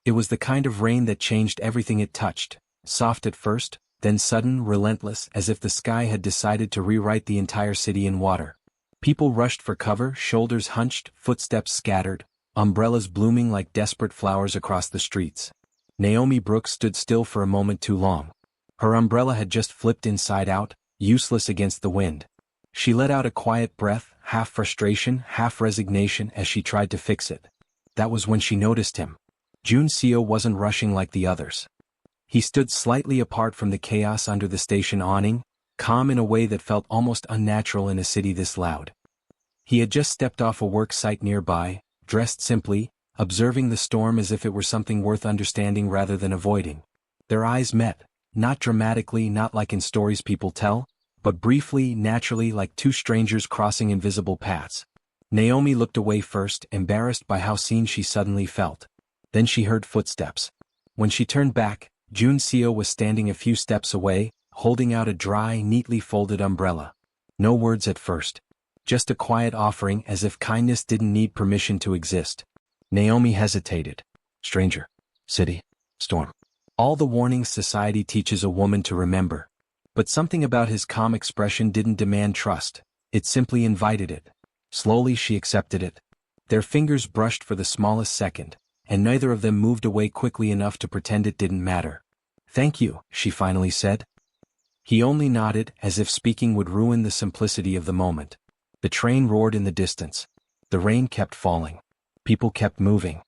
It was the kind of rain that changed everything it touched, soft at first, then sudden, relentless, as if the sky had decided to rewrite the entire city in water. People rushed for cover, shoulders hunched, footsteps scattered, umbrellas blooming like desperate flowers across the streets. Naomi Brooks stood still for a moment too long. Her umbrella had just flipped inside out, useless against the wind. She let out a quiet breath, half frustration, half resignation as she tried to fix it. That was when she noticed him. Joon wasn't rushing like the others. He stood slightly apart from the chaos under the station awning, calm in a way that felt almost unnatural in a city this loud. He had just stepped off a work site nearby, dressed simply, observing the storm as if it were something worth understanding rather than avoiding. Their eyes met, not dramatically, not like in stories people tell, but briefly, naturally, like two strangers crossing invisible paths. Naomi looked away first, embarrassed by how seen she suddenly felt. Then she heard footsteps. When she turned back, Joon was standing a few steps away, holding out a dry, neatly folded umbrella. No words at first. Just a quiet offering, as if kindness didn't need permission to exist. Naomi hesitated. Stranger. City. Storm. All the warnings society teaches a woman to remember. But something about his calm expression didn't demand trust. It simply invited it. Slowly she accepted it. Their fingers brushed for the smallest second, and neither of them moved away quickly enough to pretend it didn't matter. Thank you, she finally said. He only nodded, as if speaking would ruin the simplicity of the moment. The train roared in the distance. The rain kept falling. People kept moving.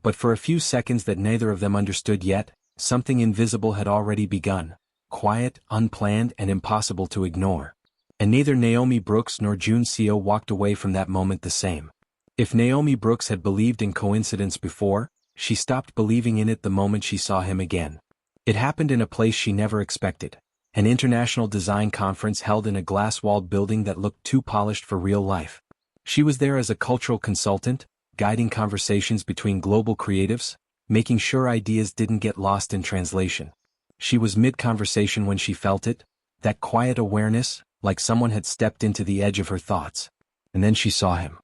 But for a few seconds that neither of them understood yet, something invisible had already begun. Quiet, unplanned, and impossible to ignore. And neither Naomi Brooks nor Joon walked away from that moment the same. If Naomi Brooks had believed in coincidence before, she stopped believing in it the moment she saw him again. It happened in a place she never expected. An international design conference held in a glass-walled building that looked too polished for real life. She was there as a cultural consultant, guiding conversations between global creatives, making sure ideas didn't get lost in translation. She was mid-conversation when she felt it, that quiet awareness, like someone had stepped into the edge of her thoughts. And then she saw him.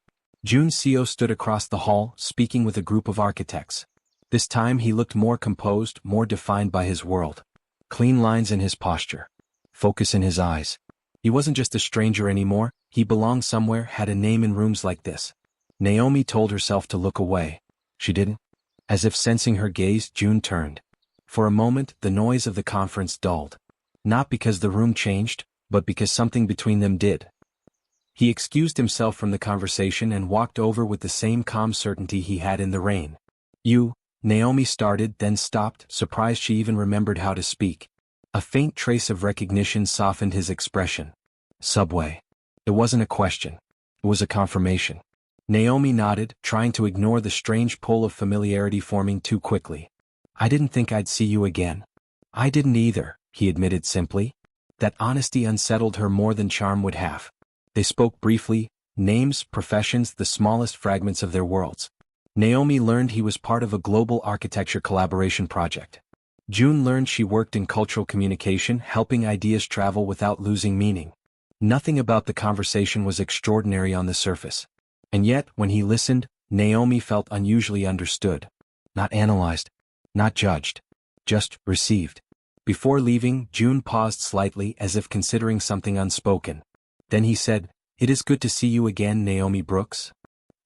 Joon stood across the hall, speaking with a group of architects. This time he looked more composed, more defined by his world. Clean lines in his posture. Focus in his eyes. He wasn't just a stranger anymore, he belonged somewhere, had a name in rooms like this. Naomi told herself to look away. She didn't. As if sensing her gaze, Joon turned. For a moment, the noise of the conference dulled. Not because the room changed, but because something between them did. He excused himself from the conversation and walked over with the same calm certainty he had in the rain. Naomi started, then stopped, surprised she even remembered how to speak. A faint trace of recognition softened his expression. Subway. It wasn't a question. It was a confirmation. Naomi nodded, trying to ignore the strange pull of familiarity forming too quickly. I didn't think I'd see you again. I didn't either, he admitted simply. That honesty unsettled her more than charm would have. They spoke briefly, names, professions, the smallest fragments of their worlds. Naomi learned he was part of a global architecture collaboration project. Joon learned she worked in cultural communication, helping ideas travel without losing meaning. Nothing about the conversation was extraordinary on the surface. And yet, when he listened, Naomi felt unusually understood. Not analyzed. Not judged. Just received. Before leaving, Joon paused slightly as if considering something unspoken. Then he said, "It is good to see you again, Naomi Brooks."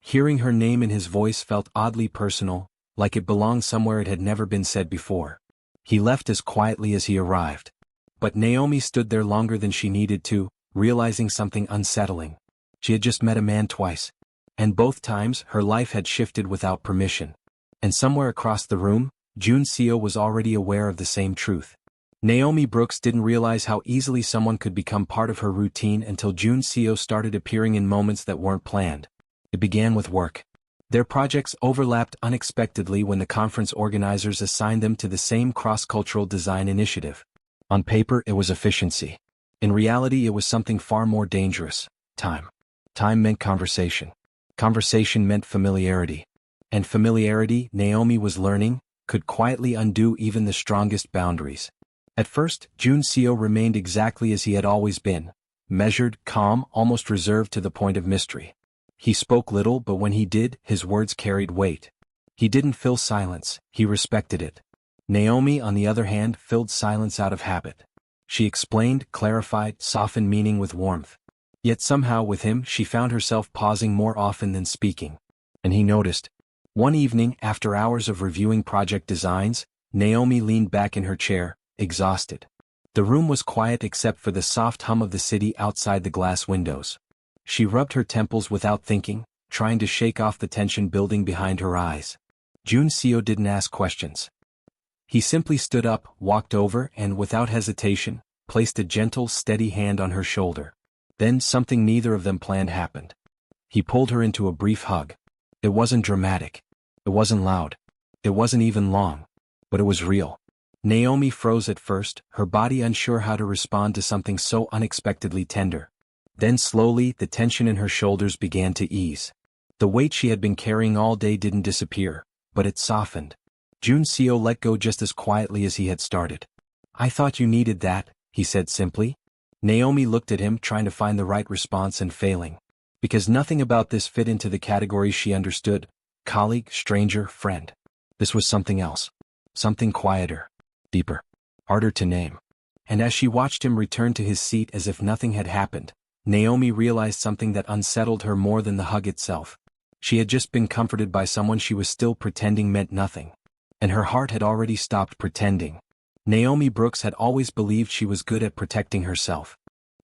Hearing her name in his voice felt oddly personal, like it belonged somewhere it had never been said before. He left as quietly as he arrived. But Naomi stood there longer than she needed to, realizing something unsettling. She had just met a man twice. And both times, her life had shifted without permission. And somewhere across the room, Joon was already aware of the same truth. Naomi Brooks didn't realize how easily someone could become part of her routine until Joon started appearing in moments that weren't planned. It began with work. Their projects overlapped unexpectedly when the conference organizers assigned them to the same cross-cultural design initiative. On paper, it was efficiency. In reality, it was something far more dangerous: time. Time meant conversation. Conversation meant familiarity. And familiarity, Naomi was learning, could quietly undo even the strongest boundaries. At first, Joon remained exactly as he had always been, measured, calm, almost reserved to the point of mystery. He spoke little, but when he did, his words carried weight. He didn't fill silence, he respected it. Naomi, on the other hand, filled silence out of habit. She explained, clarified, softened meaning with warmth. Yet somehow with him she found herself pausing more often than speaking. And he noticed. One evening, after hours of reviewing project designs, Naomi leaned back in her chair, exhausted. The room was quiet except for the soft hum of the city outside the glass windows. She rubbed her temples without thinking, trying to shake off the tension building behind her eyes. Joon didn't ask questions. He simply stood up, walked over, and without hesitation, placed a gentle, steady hand on her shoulder. Then something neither of them planned happened. He pulled her into a brief hug. It wasn't dramatic. It wasn't loud. It wasn't even long. But it was real. Naomi froze at first, her body unsure how to respond to something so unexpectedly tender. Then slowly, the tension in her shoulders began to ease. The weight she had been carrying all day didn't disappear, but it softened. Joon let go just as quietly as he had started. "I thought you needed that," he said simply. Naomi looked at him, trying to find the right response and failing. Because nothing about this fit into the categories she understood: colleague, stranger, friend. This was something else. Something quieter. Deeper. Harder to name. And as she watched him return to his seat as if nothing had happened, Naomi realized something that unsettled her more than the hug itself. She had just been comforted by someone she was still pretending meant nothing. And her heart had already stopped pretending. Naomi Brooks had always believed she was good at protecting herself.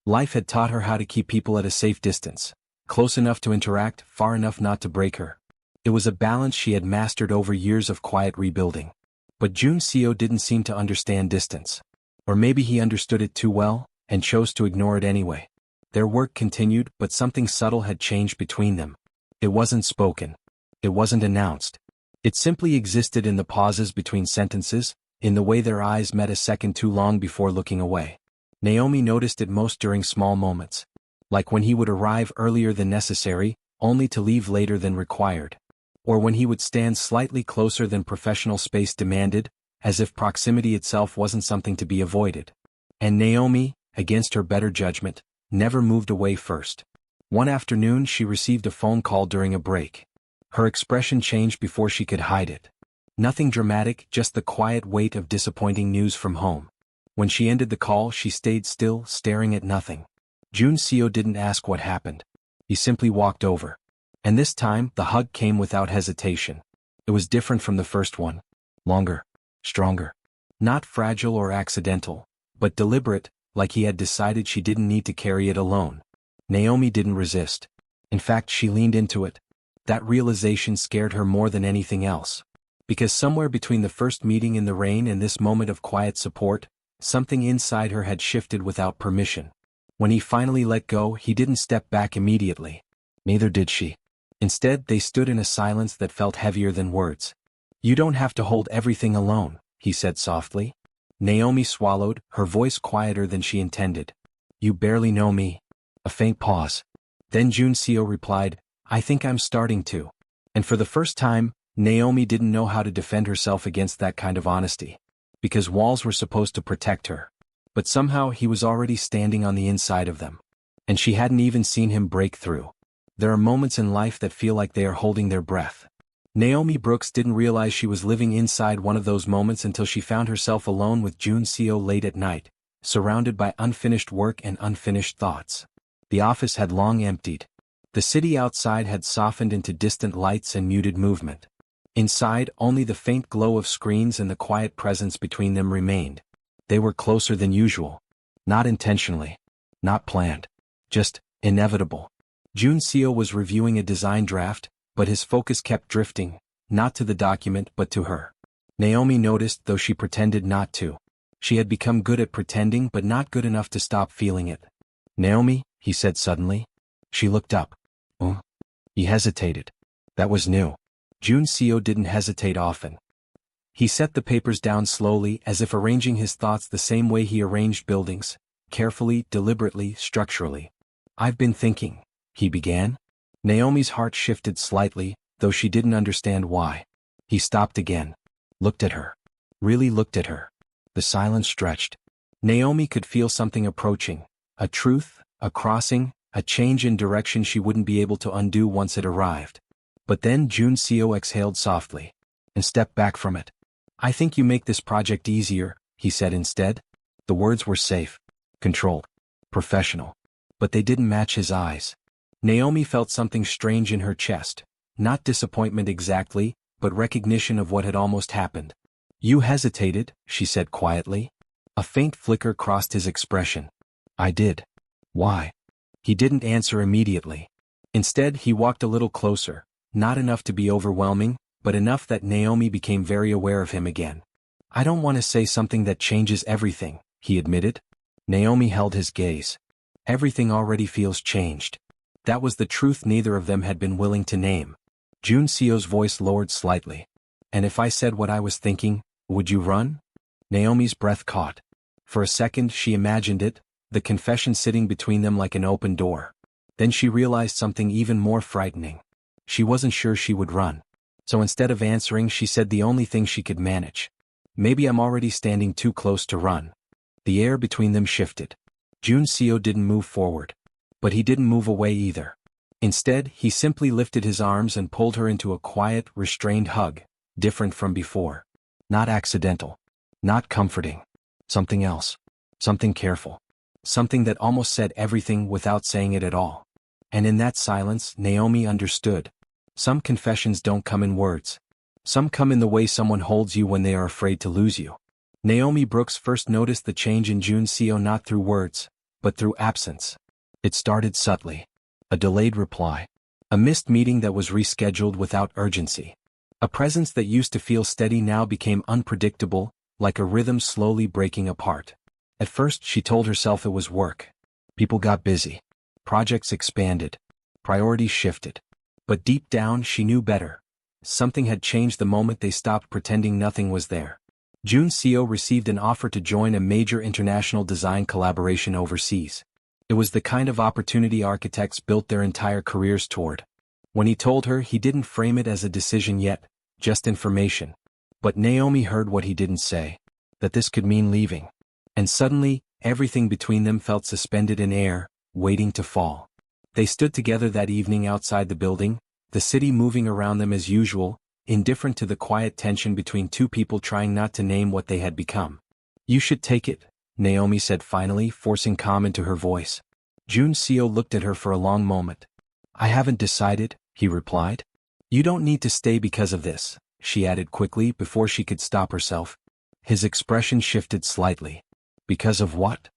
Life had taught her how to keep people at a safe distance, close enough to interact, far enough not to break her. It was a balance she had mastered over years of quiet rebuilding. But Joon didn't seem to understand distance. Or maybe he understood it too well, and chose to ignore it anyway. Their work continued, but something subtle had changed between them. It wasn't spoken. It wasn't announced. It simply existed in the pauses between sentences, in the way their eyes met a second too long before looking away. Naomi noticed it most during small moments. Like when he would arrive earlier than necessary, only to leave later than required. Or when he would stand slightly closer than professional space demanded, as if proximity itself wasn't something to be avoided. And Naomi, against her better judgment, never moved away first. One afternoon she received a phone call during a break. Her expression changed before she could hide it. Nothing dramatic, just the quiet weight of disappointing news from home. When she ended the call, she stayed still, staring at nothing. Joon didn't ask what happened. He simply walked over. And this time, the hug came without hesitation. It was different from the first one. Longer. Stronger. Not fragile or accidental, but deliberate, like he had decided she didn't need to carry it alone. Naomi didn't resist. In fact, she leaned into it. That realization scared her more than anything else. Because somewhere between the first meeting in the rain and this moment of quiet support, something inside her had shifted without permission. When he finally let go, he didn't step back immediately. Neither did she. Instead, they stood in a silence that felt heavier than words. "You don't have to hold everything alone," he said softly. Naomi swallowed, her voice quieter than she intended. "You barely know me." A faint pause. Then Joon replied, "I think I'm starting to." And for the first time, Naomi didn't know how to defend herself against that kind of honesty. Because walls were supposed to protect her. But somehow he was already standing on the inside of them. And she hadn't even seen him break through. There are moments in life that feel like they are holding their breath. Naomi Brooks didn't realize she was living inside one of those moments until she found herself alone with Joon late at night, surrounded by unfinished work and unfinished thoughts. The office had long emptied. The city outside had softened into distant lights and muted movement. Inside, only the faint glow of screens and the quiet presence between them remained. They were closer than usual. Not intentionally. Not planned. Just inevitable. Joon was reviewing a design draft, but his focus kept drifting, not to the document but to her. Naomi noticed, though she pretended not to. She had become good at pretending but not good enough to stop feeling it. "Naomi," he said suddenly. She looked up. "Oh?" He hesitated. That was new. Joon didn't hesitate often. He set the papers down slowly, as if arranging his thoughts the same way he arranged buildings, carefully, deliberately, structurally. "I've been thinking," he began. Naomi's heart shifted slightly, though she didn't understand why. He stopped again. Looked at her. Really looked at her. The silence stretched. Naomi could feel something approaching. A truth, a crossing, a change in direction she wouldn't be able to undo once it arrived. But then Joon exhaled softly. and stepped back from it. "I think you make this project easier," he said instead. The words were safe, controlled, professional. But they didn't match his eyes. Naomi felt something strange in her chest. Not disappointment exactly, but recognition of what had almost happened. "You hesitated," she said quietly. A faint flicker crossed his expression. "I did." "Why?" He didn't answer immediately. Instead, he walked a little closer, not enough to be overwhelming, but enough that Naomi became very aware of him again. "I don't want to say something that changes everything," he admitted. Naomi held his gaze. "Everything already feels changed." That was the truth neither of them had been willing to name. Joon Seo's voice lowered slightly. "And if I said what I was thinking, would you run?" Naomi's breath caught. For a second she imagined it, the confession sitting between them like an open door. Then she realized something even more frightening. She wasn't sure she would run. So instead of answering, she said the only thing she could manage. "Maybe I'm already standing too close to run." The air between them shifted. Joon Seo didn't move forward. But he didn't move away either. Instead, he simply lifted his arms and pulled her into a quiet, restrained hug, different from before. Not accidental. Not comforting. Something else. Something careful. Something that almost said everything without saying it at all. And in that silence, Naomi understood. Some confessions don't come in words. Some come in the way someone holds you when they are afraid to lose you. Naomi Brooks first noticed the change in Joon Seo not through words, but through absence. It started subtly. A delayed reply. A missed meeting that was rescheduled without urgency. A presence that used to feel steady now became unpredictable, like a rhythm slowly breaking apart. At first she told herself it was work. People got busy. Projects expanded. Priorities shifted. But deep down she knew better. Something had changed the moment they stopped pretending nothing was there. Joon Seo received an offer to join a major international design collaboration overseas. It was the kind of opportunity architects built their entire careers toward. When he told her, he didn't frame it as a decision yet, just information. But Naomi heard what he didn't say. That this could mean leaving. And suddenly, everything between them felt suspended in air, waiting to fall. They stood together that evening outside the building, the city moving around them as usual, indifferent to the quiet tension between two people trying not to name what they had become. "You should take it," Naomi said finally, forcing calm into her voice. Joon Seo looked at her for a long moment. "I haven't decided," he replied. "You don't need to stay because of this," she added quickly before she could stop herself. His expression shifted slightly. "Because of what?"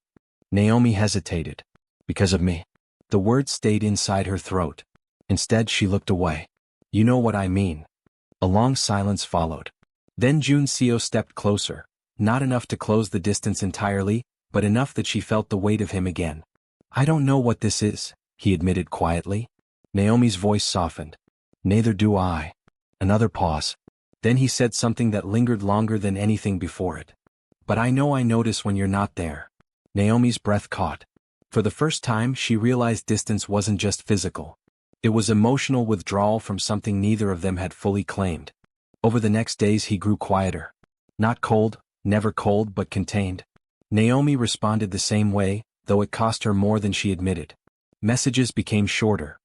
Naomi hesitated. "Because of me." The words stayed inside her throat. Instead she looked away. "You know what I mean." A long silence followed. Then Joon Seo stepped closer, not enough to close the distance entirely, but enough that she felt the weight of him again. "I don't know what this is," he admitted quietly. Naomi's voice softened. "Neither do I." Another pause. Then he said something that lingered longer than anything before it. "But I know I notice when you're not there." Naomi's breath caught. For the first time she realized distance wasn't just physical. It was emotional withdrawal from something neither of them had fully claimed. Over the next days he grew quieter. Not cold, never cold but contained. Naomi responded the same way, though it cost her more than she admitted. Messages became shorter.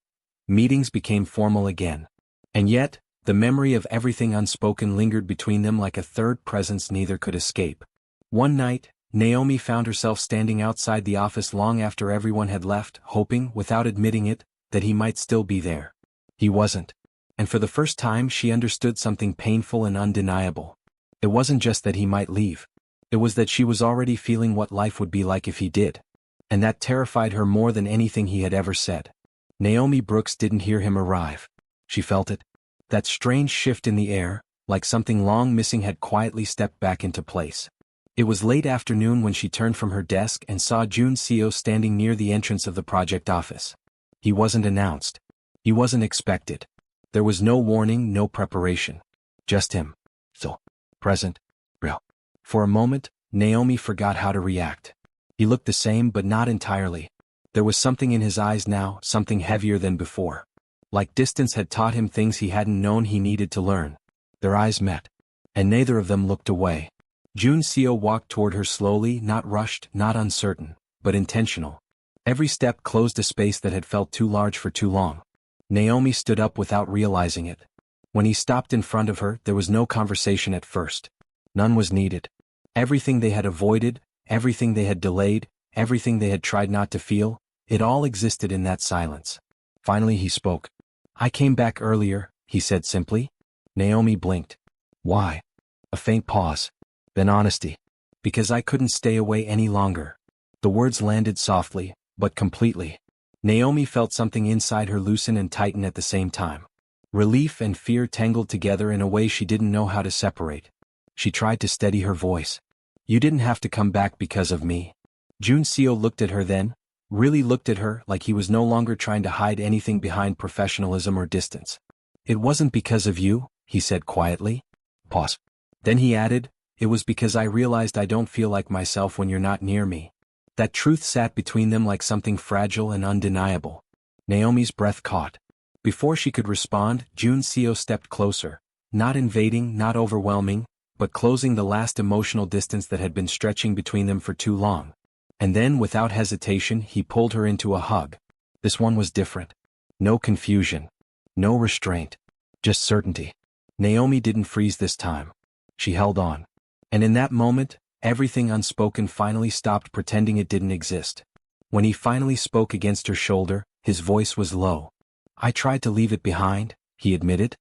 Meetings became formal again. And yet, the memory of everything unspoken lingered between them like a third presence neither could escape. One night, Naomi found herself standing outside the office long after everyone had left, hoping, without admitting it, that he might still be there. He wasn't. And for the first time she understood something painful and undeniable. It wasn't just that he might leave. It was that she was already feeling what life would be like if he did. And that terrified her more than anything he had ever said. Naomi Brooks didn't hear him arrive. She felt it. That strange shift in the air, like something long missing had quietly stepped back into place. It was late afternoon when she turned from her desk and saw Joon Seo standing near the entrance of the project office. He wasn't announced. He wasn't expected. There was no warning, no preparation. Just him. So, present, real. For a moment, Naomi forgot how to react. He looked the same but not entirely. There was something in his eyes now, something heavier than before. Like distance had taught him things he hadn't known he needed to learn. Their eyes met. And neither of them looked away. Joon Seo walked toward her slowly, not rushed, not uncertain, but intentional. Every step closed a space that had felt too large for too long. Naomi stood up without realizing it. When he stopped in front of her, there was no conversation at first. None was needed. Everything they had avoided, everything they had delayed, everything they had tried not to feel, it all existed in that silence. Finally he spoke. "I came back earlier," he said simply. Naomi blinked. "Why?" A faint pause. Then honesty. "Because I couldn't stay away any longer." The words landed softly, but completely. Naomi felt something inside her loosen and tighten at the same time. Relief and fear tangled together in a way she didn't know how to separate. She tried to steady her voice. "You didn't have to come back because of me." Joon looked at her then, really looked at her like he was no longer trying to hide anything behind professionalism or distance. "It wasn't because of you," he said quietly. Pause. Then he added, "It was because I realized I don't feel like myself when you're not near me." That truth sat between them like something fragile and undeniable. Naomi's breath caught. Before she could respond, Joon stepped closer, not invading, not overwhelming, but closing the last emotional distance that had been stretching between them for too long. And then, without hesitation, he pulled her into a hug. This one was different. No confusion. No restraint. Just certainty. Naomi didn't freeze this time. She held on. And in that moment, everything unspoken finally stopped pretending it didn't exist. When he finally spoke against her shoulder, his voice was low. "I tried to leave it behind," he admitted.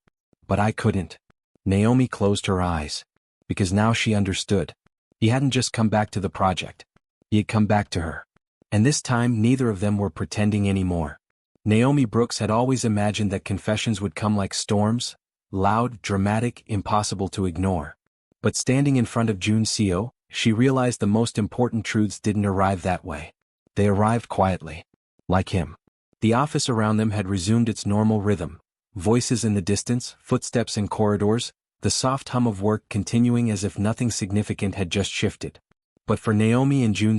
"But I couldn't." Naomi closed her eyes. Because now she understood. He hadn't just come back to the project. He had come back to her. And this time neither of them were pretending anymore. Naomi Brooks had always imagined that confessions would come like storms, loud, dramatic, impossible to ignore. But standing in front of Joon, she realized the most important truths didn't arrive that way. They arrived quietly. Like him. The office around them had resumed its normal rhythm. Voices in the distance, footsteps in corridors, the soft hum of work continuing as if nothing significant had just shifted. But for Naomi and Joon,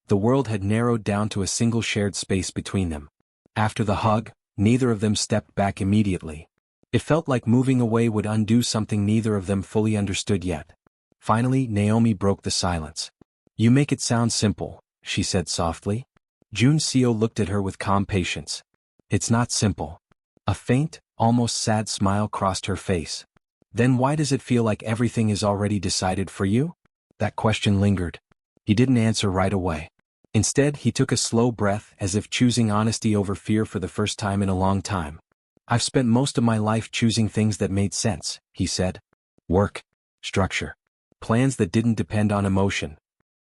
the world had narrowed down to a single shared space between them. After the hug, neither of them stepped back immediately. It felt like moving away would undo something neither of them fully understood yet. Finally, Naomi broke the silence. "You make it sound simple," she said softly. Joon looked at her with calm patience. "It's not simple." A faint, almost sad smile crossed her face. "Then why does it feel like everything is already decided for you?" That question lingered. He didn't answer right away. Instead, he took a slow breath as if choosing honesty over fear for the first time in a long time. "I've spent most of my life choosing things that made sense," he said. "Work, structure, plans that didn't depend on emotion."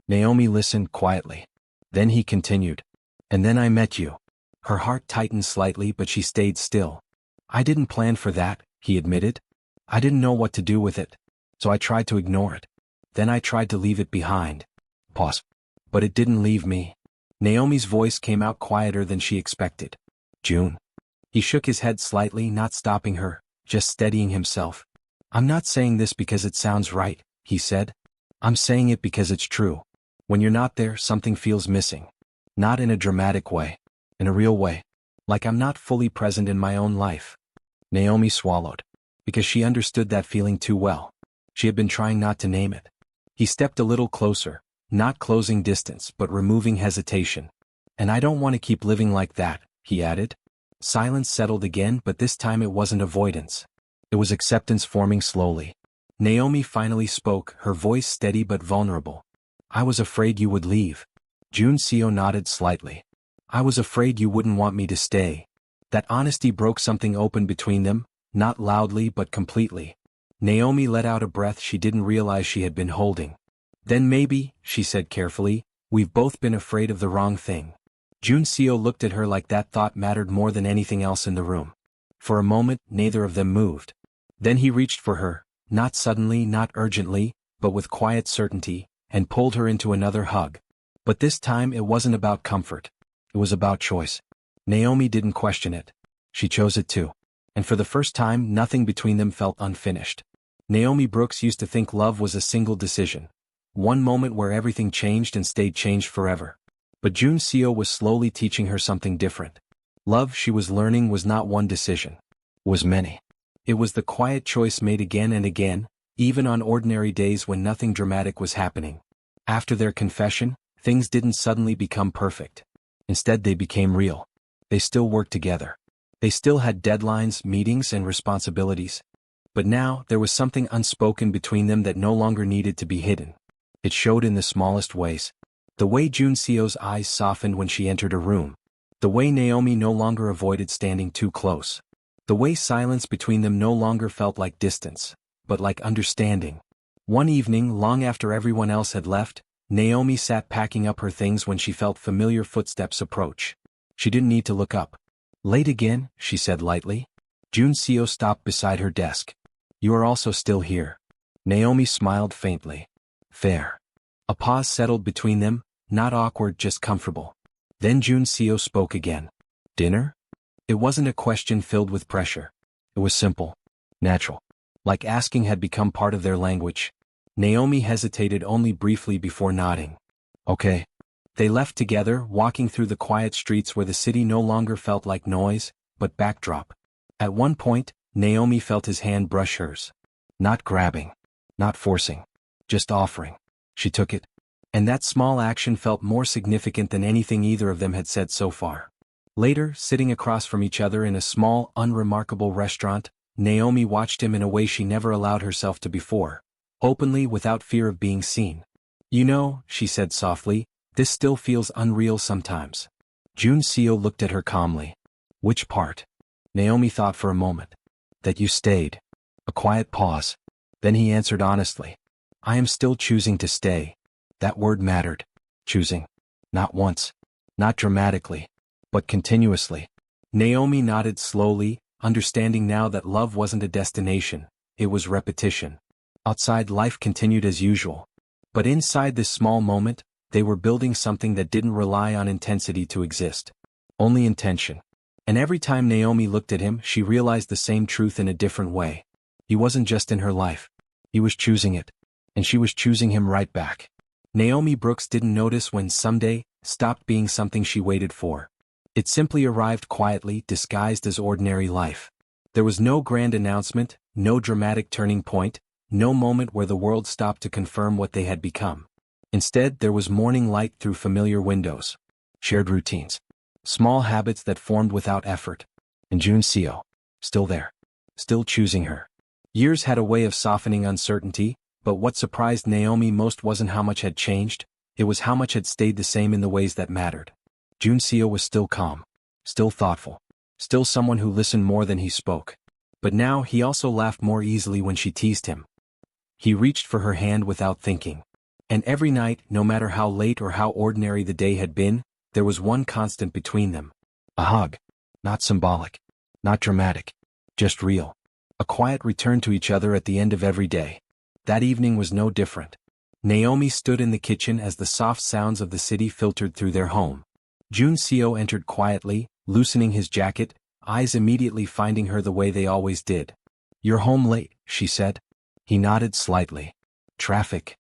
Naomi listened quietly. Then he continued. "And then I met you." Her heart tightened slightly but she stayed still. "I didn't plan for that," he admitted. "I didn't know what to do with it. So I tried to ignore it. Then I tried to leave it behind." Pause. "But it didn't leave me." Naomi's voice came out quieter than she expected. "Joon." He shook his head slightly, not stopping her, just steadying himself. "I'm not saying this because it sounds right," he said. "I'm saying it because it's true. When you're not there, something feels missing. Not in a dramatic way. In a real way. Like I'm not fully present in my own life." Naomi swallowed. Because she understood that feeling too well. She had been trying not to name it. He stepped a little closer, not closing distance but removing hesitation. "And I don't want to keep living like that," he added. Silence settled again, but this time it wasn't avoidance. It was acceptance forming slowly. Naomi finally spoke, her voice steady but vulnerable. "I was afraid you would leave." Joon nodded slightly. "I was afraid you wouldn't want me to stay." That honesty broke something open between them, not loudly but completely. Naomi let out a breath she didn't realize she had been holding. "Then maybe," she said carefully, "we've both been afraid of the wrong thing." Joon looked at her like that thought mattered more than anything else in the room. For a moment, neither of them moved. Then he reached for her, not suddenly, not urgently, but with quiet certainty, and pulled her into another hug. But this time it wasn't about comfort. It was about choice. Naomi didn't question it. She chose it too. And for the first time, nothing between them felt unfinished. Naomi Brooks used to think love was a single decision. One moment where everything changed and stayed changed forever. But Joon was slowly teaching her something different. Love, she was learning, was not one decision. Was many. It was the quiet choice made again and again, even on ordinary days when nothing dramatic was happening. After their confession, things didn't suddenly become perfect. Instead they became real. They still worked together. They still had deadlines, meetings, and responsibilities. But now, there was something unspoken between them that no longer needed to be hidden. It showed in the smallest ways. The way Joon Seo's eyes softened when she entered a room. The way Naomi no longer avoided standing too close. The way silence between them no longer felt like distance, but like understanding. One evening, long after everyone else had left, Naomi sat packing up her things when she felt familiar footsteps approach. She didn't need to look up. "Late again," she said lightly. Joon Seo stopped beside her desk. "You are also still here." Naomi smiled faintly. "Fair." A pause settled between them, not awkward, just comfortable. Then Joon Seo spoke again. "Dinner?" It wasn't a question filled with pressure. It was simple. Natural. Like asking had become part of their language. Naomi hesitated only briefly before nodding. "Okay." They left together, walking through the quiet streets where the city no longer felt like noise, but backdrop. At one point, Naomi felt his hand brush hers. Not grabbing. Not forcing. Just offering. She took it. And that small action felt more significant than anything either of them had said so far. Later, sitting across from each other in a small, unremarkable restaurant, Naomi watched him in a way she never allowed herself to before. Openly, without fear of being seen. "You know," she said softly, "this still feels unreal sometimes." Joon Seo looked at her calmly. "Which part?" Naomi thought for a moment. "That you stayed." A quiet pause. Then he answered honestly. "I am still choosing to stay." That word mattered. Choosing. Not once. Not dramatically. But continuously. Naomi nodded slowly, understanding now that love wasn't a destination, it was repetition. Outside, life continued as usual. But inside this small moment, they were building something that didn't rely on intensity to exist. Only intention. And every time Naomi looked at him, she realized the same truth in a different way. He wasn't just in her life. He was choosing it. And she was choosing him right back. Naomi Brooks didn't notice when someday stopped being something she waited for. It simply arrived quietly, disguised as ordinary life. There was no grand announcement, no dramatic turning point, no moment where the world stopped to confirm what they had become. Instead, there was morning light through familiar windows. Shared routines. Small habits that formed without effort. And Joon Seo. Still there. Still choosing her. Years had a way of softening uncertainty, but what surprised Naomi most wasn't how much had changed, it was how much had stayed the same in the ways that mattered. Joon Seo was still calm. Still thoughtful. Still someone who listened more than he spoke. But now he also laughed more easily when she teased him. He reached for her hand without thinking. And every night, no matter how late or how ordinary the day had been, there was one constant between them. A hug. Not symbolic. Not dramatic. Just real. A quiet return to each other at the end of every day. That evening was no different. Naomi stood in the kitchen as the soft sounds of the city filtered through their home. Joon Seo entered quietly, loosening his jacket, eyes immediately finding her the way they always did. "You're home late," she said. He nodded slightly. "Traffic."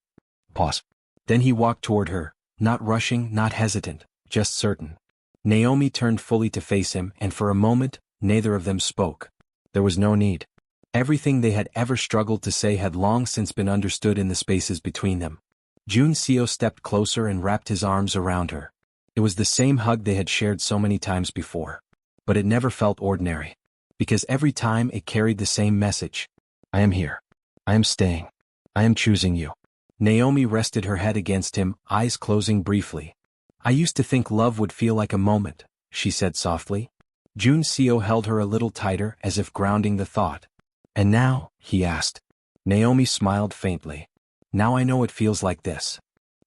Pause. Then he walked toward her, not rushing, not hesitant, just certain. Naomi turned fully to face him, and for a moment, neither of them spoke. There was no need. Everything they had ever struggled to say had long since been understood in the spaces between them. Joon Seo stepped closer and wrapped his arms around her. It was the same hug they had shared so many times before. But it never felt ordinary. Because every time it carried the same message. "I am here. I am staying. I am choosing you." Naomi rested her head against him, eyes closing briefly. "I used to think love would feel like a moment," she said softly. Joon Seo held her a little tighter as if grounding the thought. "And now?" he asked. Naomi smiled faintly. "Now I know it feels like this.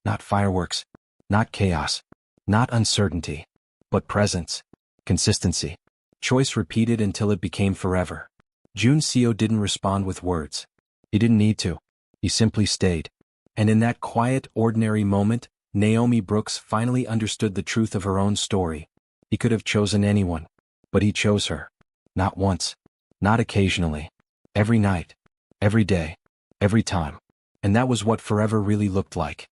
Not fireworks. Not chaos. Not uncertainty. But presence. Consistency. Choice repeated until it became forever." Joon Seo didn't respond with words. He didn't need to. He simply stayed. And in that quiet, ordinary moment, Naomi Brooks finally understood the truth of her own story. He could have chosen anyone. But he chose her. Not once. Not occasionally. Every night. Every day. Every time. And that was what forever really looked like.